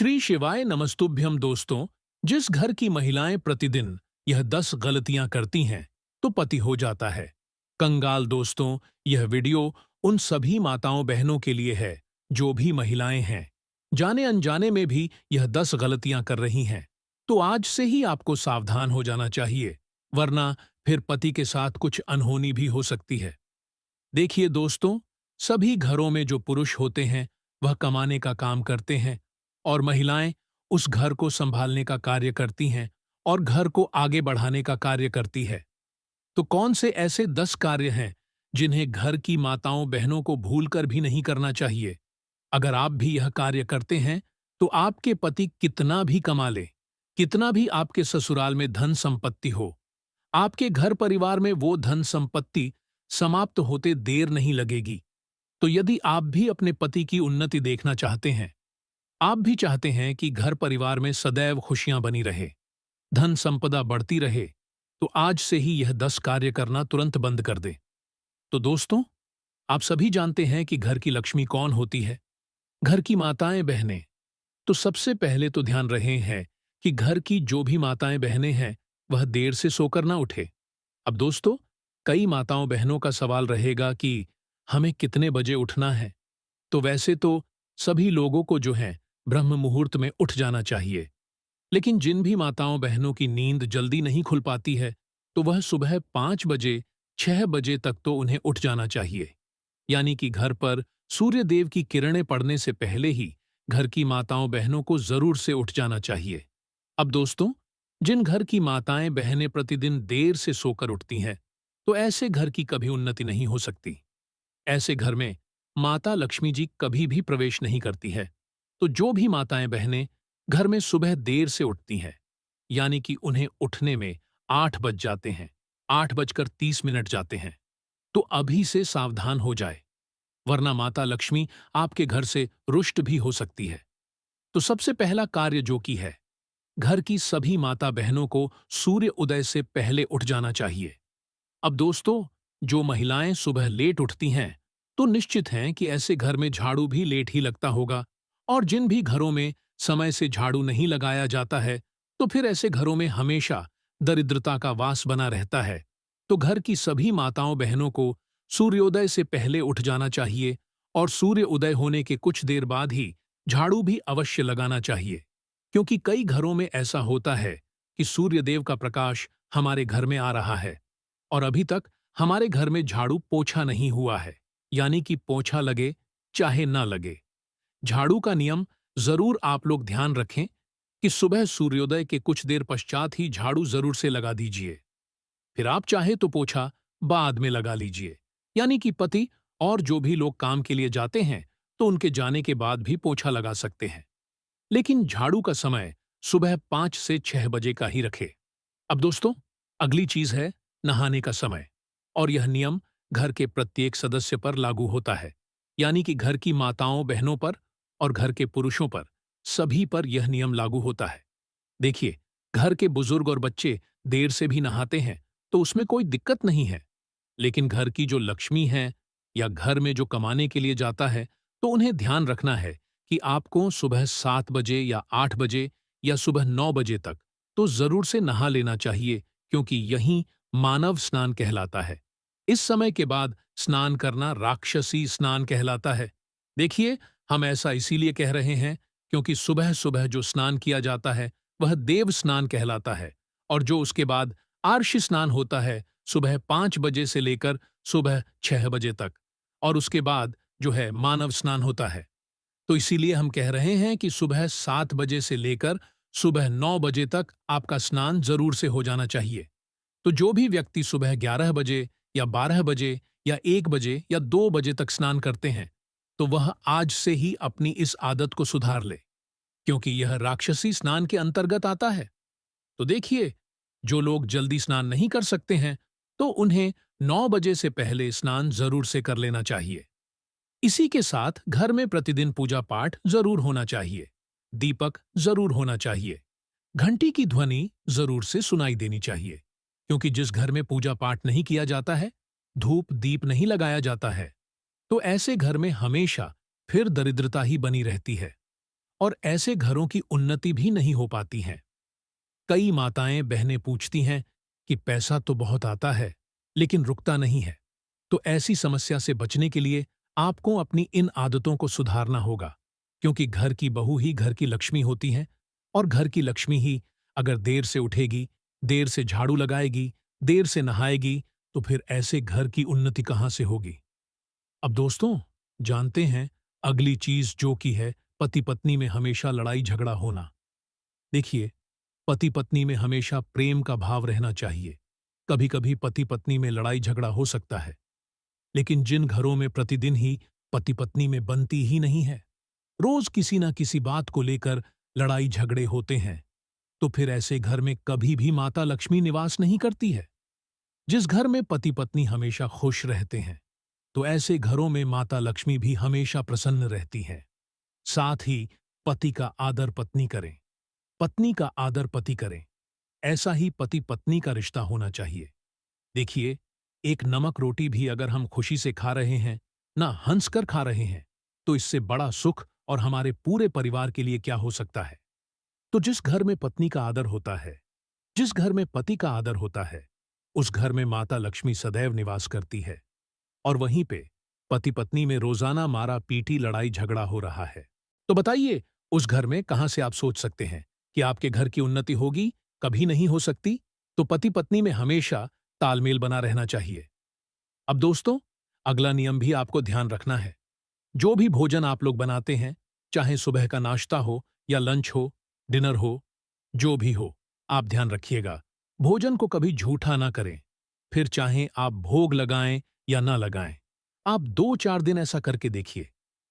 श्री शिवाय नमस्तुभ्यम दोस्तों। जिस घर की महिलाएं प्रतिदिन यह 10 गलतियां करती हैं तो पति हो जाता है कंगाल। दोस्तों, यह वीडियो उन सभी माताओं बहनों के लिए है जो भी महिलाएं हैं, जाने अनजाने में भी यह 10 गलतियां कर रही हैं। तो आज से ही आपको सावधान हो जाना चाहिए, वरना फिर पति के साथ कुछ अनहोनी भी हो सकती है। देखिए दोस्तों, सभी घरों में जो पुरुष होते हैं वह कमाने का काम करते हैं और महिलाएं उस घर को संभालने का कार्य करती हैं और घर को आगे बढ़ाने का कार्य करती है। तो कौन से ऐसे 10 कार्य हैं जिन्हें घर की माताओं बहनों को भूलकर भी नहीं करना चाहिए? अगर आप भी यह कार्य करते हैं तो आपके पति कितना भी कमा ले, कितना भी आपके ससुराल में धन संपत्ति हो, आपके घर परिवार में वो धन संपत्ति समाप्त होते देर नहीं लगेगी। तो यदि आप भी अपने पति की उन्नति देखना चाहते हैं, आप भी चाहते हैं कि घर परिवार में सदैव खुशियां बनी रहे, धन संपदा बढ़ती रहे, तो आज से ही यह 10 कार्य करना तुरंत बंद कर दें। तो दोस्तों, आप सभी जानते हैं कि घर की लक्ष्मी कौन होती है? घर की माताएं बहनें। तो सबसे पहले तो ध्यान रहे हैं कि घर की जो भी माताएं बहनें हैं वह देर से सोकर ना उठे। अब दोस्तों, कई माताओं बहनों का सवाल रहेगा कि हमें कितने बजे उठना है। तो वैसे तो सभी लोगों को जो है ब्रह्म मुहूर्त में उठ जाना चाहिए, लेकिन जिन भी माताओं बहनों की नींद जल्दी नहीं खुल पाती है तो वह सुबह 5 बजे 6 बजे तक तो उन्हें उठ जाना चाहिए। यानी कि घर पर सूर्य देव की किरणें पड़ने से पहले ही घर की माताओं बहनों को जरूर से उठ जाना चाहिए। अब दोस्तों, जिन घर की माताएं बहनें प्रतिदिन देर से सोकर उठती हैं तो ऐसे घर की कभी उन्नति नहीं हो सकती। ऐसे घर में माता लक्ष्मी जी कभी भी प्रवेश नहीं करती है। तो जो भी माताएं बहनें घर में सुबह देर से उठती हैं, यानी कि उन्हें उठने में 8 बज जाते हैं, 8:30 जाते हैं, तो अभी से सावधान हो जाए, वरना माता लक्ष्मी आपके घर से रुष्ट भी हो सकती है। तो सबसे पहला कार्य जो कि है, घर की सभी माता बहनों को सूर्य उदय से पहले उठ जाना चाहिए। अब दोस्तों, जो महिलाएं सुबह लेट उठती हैं तो निश्चित हैं कि ऐसे घर में झाड़ू भी लेट ही लगता होगा, और जिन भी घरों में समय से झाड़ू नहीं लगाया जाता है तो फिर ऐसे घरों में हमेशा दरिद्रता का वास बना रहता है। तो घर की सभी माताओं बहनों को सूर्योदय से पहले उठ जाना चाहिए और सूर्य उदय होने के कुछ देर बाद ही झाड़ू भी अवश्य लगाना चाहिए, क्योंकि कई घरों में ऐसा होता है कि सूर्यदेव का प्रकाश हमारे घर में आ रहा है और अभी तक हमारे घर में झाड़ू पोछा नहीं हुआ है। यानी कि पोछा लगे चाहे ना लगे, झाड़ू का नियम जरूर आप लोग ध्यान रखें कि सुबह सूर्योदय के कुछ देर पश्चात ही झाड़ू जरूर से लगा दीजिए। फिर आप चाहे तो पोछा बाद में लगा लीजिए। यानी कि पति और जो भी लोग काम के लिए जाते हैं तो उनके जाने के बाद भी पोछा लगा सकते हैं, लेकिन झाड़ू का समय सुबह 5 से 6 बजे का ही रखें। अब दोस्तों, अगली चीज है नहाने का समय, और यह नियम घर के प्रत्येक सदस्य पर लागू होता है। यानी कि घर की माताओं बहनों पर और घर के पुरुषों पर, सभी पर यह नियम लागू होता है। देखिए, घर के बुजुर्ग और बच्चे देर से भी नहाते हैं तो उसमें कोई दिक्कत नहीं है, लेकिन घर की जो लक्ष्मी है या घर में जो कमाने के लिए जाता है तो उन्हें ध्यान रखना है कि आपको सुबह 7 बजे या 8 बजे या सुबह 9 बजे तक तो जरूर से नहा लेना चाहिए, क्योंकि यही मानव स्नान कहलाता है। इस समय के बाद स्नान करना राक्षसी स्नान कहलाता है। देखिए, हम ऐसा इसीलिए कह रहे हैं क्योंकि सुबह सुबह जो स्नान किया जाता है वह देव स्नान कहलाता है, और जो उसके बाद आर्षि स्नान होता है सुबह 5 बजे से लेकर सुबह 6 बजे तक, और उसके बाद जो है मानव स्नान होता है। तो इसीलिए हम कह रहे हैं कि सुबह 7 बजे से लेकर सुबह 9 बजे तक आपका स्नान जरूर से हो जाना चाहिए। तो जो भी व्यक्ति सुबह 11 बजे या 12 बजे या 1 बजे या 2 बजे तक स्नान करते हैं तो वह आज से ही अपनी इस आदत को सुधार ले, क्योंकि यह राक्षसी स्नान के अंतर्गत आता है। तो देखिए, जो लोग जल्दी स्नान नहीं कर सकते हैं तो उन्हें 9 बजे से पहले स्नान जरूर से कर लेना चाहिए। इसी के साथ घर में प्रतिदिन पूजा पाठ जरूर होना चाहिए, दीपक जरूर होना चाहिए, घंटी की ध्वनि जरूर से सुनाई देनी चाहिए, क्योंकि जिस घर में पूजा पाठ नहीं किया जाता है, धूप दीप नहीं लगाया जाता है, तो ऐसे घर में हमेशा फिर दरिद्रता ही बनी रहती है। और ऐसे घरों की उन्नति भी नहीं हो पाती हैं। कई माताएं बहनें पूछती हैं कि पैसा तो बहुत आता है, लेकिन रुकता नहीं है। तो ऐसी समस्या से बचने के लिए आपको अपनी इन आदतों को सुधारना होगा, क्योंकि घर की बहू ही घर की लक्ष्मी होती है, और घर की लक्ष्मी ही अगर देर से उठेगी, देर से झाड़ू लगाएगी, देर से नहाएगी, तो फिर ऐसे घर की उन्नति कहाँ से होगी। अब दोस्तों, जानते हैं अगली चीज जो कि है पति पत्नी में हमेशा लड़ाई झगड़ा होना। देखिए, पति पत्नी में हमेशा प्रेम का भाव रहना चाहिए। कभी कभी पति पत्नी में लड़ाई झगड़ा हो सकता है, लेकिन जिन घरों में प्रतिदिन ही पति पत्नी में बनती ही नहीं है, रोज किसी न किसी बात को लेकर लड़ाई झगड़े होते हैं, तो फिर ऐसे घर में कभी भी माता लक्ष्मी निवास नहीं करती है। जिस घर में पति पत्नी हमेशा खुश रहते हैं, तो ऐसे घरों में माता लक्ष्मी भी हमेशा प्रसन्न रहती हैं। साथ ही पति का आदर पत्नी करें, पत्नी का आदर पति करें। ऐसा ही पति पत्नी का रिश्ता होना चाहिए। देखिए, एक नमक रोटी भी अगर हम खुशी से खा रहे हैं, ना हंसकर खा रहे हैं, तो इससे बड़ा सुख और हमारे पूरे परिवार के लिए क्या हो सकता है। तो जिस घर में पत्नी का आदर होता है, जिस घर में पति का आदर होता है, उस घर में माता लक्ष्मी सदैव निवास करती है। और वहीं पे पति पत्नी में रोजाना मारा पीटी लड़ाई झगड़ा हो रहा है, तो बताइए, उस घर में कहां से आप सोच सकते हैं कि आपके घर की उन्नति होगी। कभी नहीं हो सकती। तो पति पत्नी में हमेशा तालमेल बना रहना चाहिए। अब दोस्तों, अगला नियम भी आपको ध्यान रखना है। जो भी भोजन आप लोग बनाते हैं, चाहे सुबह का नाश्ता हो या लंच हो, डिनर हो, जो भी हो, आप ध्यान रखिएगा, भोजन को कभी झूठा ना करें। फिर चाहे आप भोग लगाएं या ना लगाएं, आप 2-4 दिन ऐसा करके देखिए।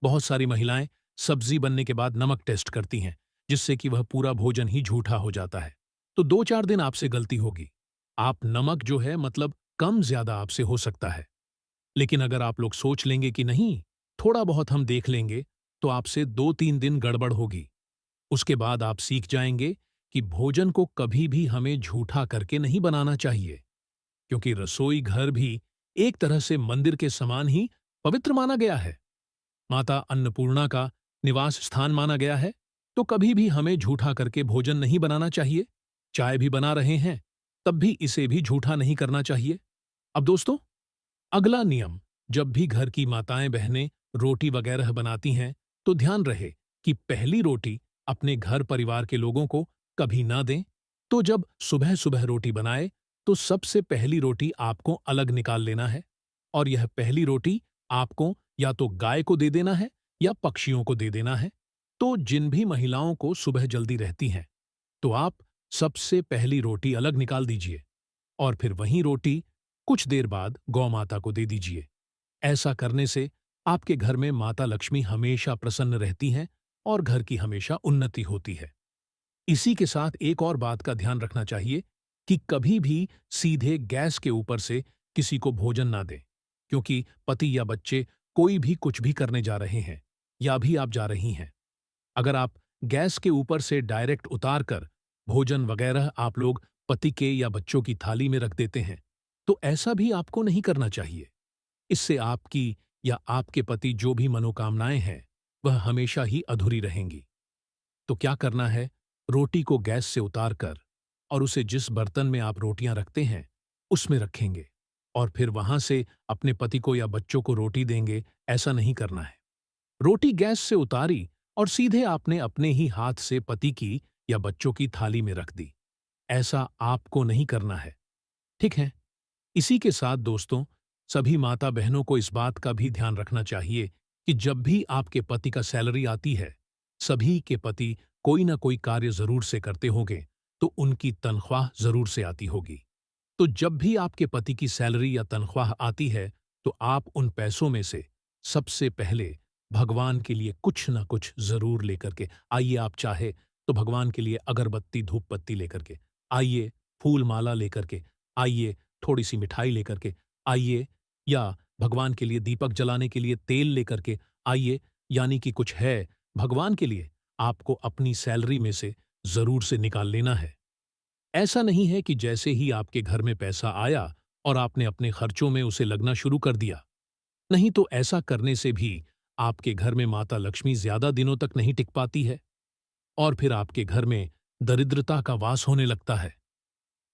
बहुत सारी महिलाएं सब्जी बनने के बाद नमक टेस्ट करती हैं, जिससे कि वह पूरा भोजन ही झूठा हो जाता है। तो 2-4 दिन आपसे गलती होगी। आप नमक जो है मतलब कम ज्यादा आपसे हो सकता है, लेकिन अगर आप लोग सोच लेंगे कि नहीं, थोड़ा बहुत हम देख लेंगे, तो आपसे 2-3 दिन गड़बड़ होगी। उसके बाद आप सीख जाएंगे कि भोजन को कभी भी हमें झूठा करके नहीं बनाना चाहिए, क्योंकि रसोई घर भी एक तरह से मंदिर के समान ही पवित्र माना गया है। माता अन्नपूर्णा का निवास स्थान माना गया है। तो कभी भी हमें झूठा करके भोजन नहीं बनाना चाहिए। चाय भी बना रहे हैं, तब भी इसे भी झूठा नहीं करना चाहिए। अब दोस्तों, अगला नियम, जब भी घर की माताएं बहनें रोटी वगैरह बनाती हैं, तो ध्यान रहे कि पहली रोटी अपने घर परिवार के लोगों को कभी ना दें। तो जब सुबह सुबह रोटी बनाए, तो सबसे पहली रोटी आपको अलग निकाल लेना है, और यह पहली रोटी आपको या तो गाय को दे देना है या पक्षियों को दे देना है। तो जिन भी महिलाओं को सुबह जल्दी रहती हैं, तो आप सबसे पहली रोटी अलग निकाल दीजिए, और फिर वही रोटी कुछ देर बाद गौ माता को दे दीजिए। ऐसा करने से आपके घर में माता लक्ष्मी हमेशा प्रसन्न रहती हैं और घर की हमेशा उन्नति होती है। इसी के साथ एक और बात का ध्यान रखना चाहिए कि कभी भी सीधे गैस के ऊपर से किसी को भोजन ना दें, क्योंकि पति या बच्चे कोई भी कुछ भी करने जा रहे हैं या भी आप जा रही हैं। अगर आप गैस के ऊपर से डायरेक्ट उतार कर भोजन वगैरह आप लोग पति के या बच्चों की थाली में रख देते हैं, तो ऐसा भी आपको नहीं करना चाहिए। इससे आपकी या आपके पति जो भी मनोकामनाएं हैं, वह हमेशा ही अधूरी रहेंगी। तो क्या करना है, रोटी को गैस से उतार कर और उसे जिस बर्तन में आप रोटियां रखते हैं, उसमें रखेंगे, और फिर वहां से अपने पति को या बच्चों को रोटी देंगे। ऐसा नहीं करना है। रोटी गैस से उतारी और सीधे आपने अपने ही हाथ से पति की या बच्चों की थाली में रख दी। ऐसा आपको नहीं करना है, ठीक है। इसी के साथ दोस्तों, सभी माता बहनों को इस बात का भी ध्यान रखना चाहिए कि जब भी आपके पति का सैलरी आती है, सभी के पति कोई ना कोई कार्य जरूर से करते होंगे, तो उनकी तनख्वाह जरूर से आती होगी। तो जब भी आपके पति की सैलरी या तनख्वाह आती है, तो आप उन पैसों में से सबसे पहले भगवान के लिए कुछ ना कुछ जरूर लेकर के आइए। आप चाहे तो भगवान के लिए अगरबत्ती धूप पत्ती लेकर के आइए, फूल माला लेकर के आइए, थोड़ी सी मिठाई लेकर के आइए, या भगवान के लिए दीपक जलाने के लिए तेल लेकर के आइए। यानी कि कुछ है भगवान के लिए, आपको अपनी सैलरी में से जरूर से निकाल लेना है। ऐसा नहीं है कि जैसे ही आपके घर में पैसा आया और आपने अपने खर्चों में उसे लगना शुरू कर दिया। नहीं, तो ऐसा करने से भी आपके घर में माता लक्ष्मी ज्यादा दिनों तक नहीं टिक पाती है। और फिर आपके घर में दरिद्रता का वास होने लगता है।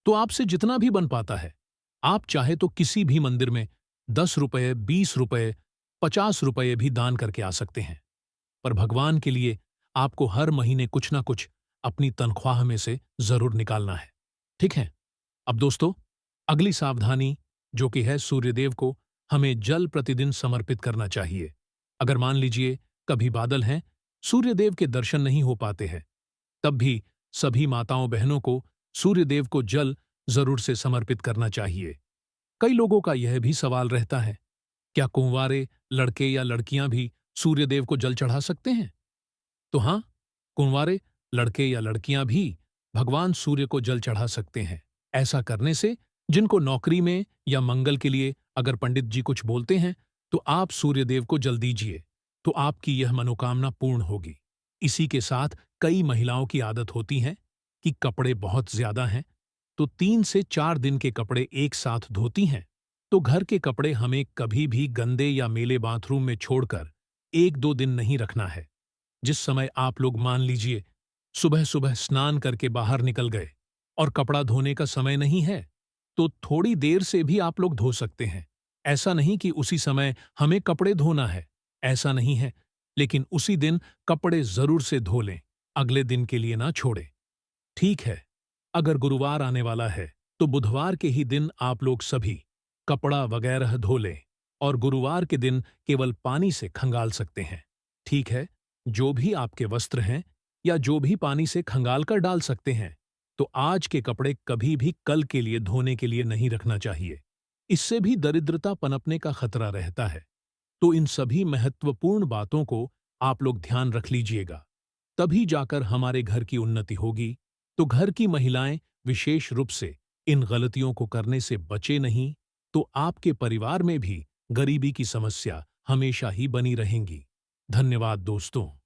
तो आपसे जितना भी बन पाता है, आप चाहे तो किसी भी मंदिर में 10 रुपए, 20 रुपए, 50 रुपए भी दान करके आ सकते हैं। पर भगवान के लिए आपको हर महीने कुछ ना कुछ अपनी तनख्वाह में से जरूर निकालना है। ठीक है? अब दोस्तों, अगली सावधानी जो कि है सूर्यदेव को हमें जल प्रतिदिन समर्पित करना चाहिए। अगर मान लीजिए कभी बादल हैं, सूर्यदेव के दर्शन नहीं हो पाते हैं, तब भी सभी माताओं बहनों को सूर्यदेव को जल जरूर से समर्पित करना चाहिए। कई लोगों का यह भी सवाल रहता है, क्या कुंवारे लड़के या लड़कियां भी सूर्यदेव को जल चढ़ा सकते हैं? तो हाँ, कुंवारे लड़के या लड़कियां भी भगवान सूर्य को जल चढ़ा सकते हैं। ऐसा करने से जिनको नौकरी में या मंगल के लिए अगर पंडित जी कुछ बोलते हैं, तो आप सूर्यदेव को जल दीजिए, तो आपकी यह मनोकामना पूर्ण होगी। इसी के साथ कई महिलाओं की आदत होती है कि कपड़े बहुत ज्यादा हैं, तो 3 से 4 दिन के कपड़े एक साथ धोती हैं। तो घर के कपड़े हमें कभी भी गंदे या मेले बाथरूम में छोड़कर 1-2 दिन नहीं रखना है। जिस समय आप लोग मान लीजिए सुबह सुबह स्नान करके बाहर निकल गए और कपड़ा धोने का समय नहीं है, तो थोड़ी देर से भी आप लोग धो सकते हैं। ऐसा नहीं कि उसी समय हमें कपड़े धोना है, ऐसा नहीं है, लेकिन उसी दिन कपड़े जरूर से धो लें, अगले दिन के लिए ना छोड़ें। ठीक है, अगर गुरुवार आने वाला है, तो बुधवार के ही दिन आप लोग सभी कपड़ा वगैरह धो लें और गुरुवार के दिन केवल पानी से खंगाल सकते हैं। ठीक है, जो भी आपके वस्त्र हैं या जो भी पानी से खंगाल कर डाल सकते हैं, तो आज के कपड़े कभी भी कल के लिए धोने के लिए नहीं रखना चाहिए। इससे भी दरिद्रता पनपने का खतरा रहता है। तो इन सभी महत्वपूर्ण बातों को आप लोग ध्यान रख लीजिएगा, तभी जाकर हमारे घर की उन्नति होगी। तो घर की महिलाएं विशेष रूप से इन गलतियों को करने से बचे नहीं, तो आपके परिवार में भी गरीबी की समस्या हमेशा ही बनी रहेंगी। धन्यवाद दोस्तों।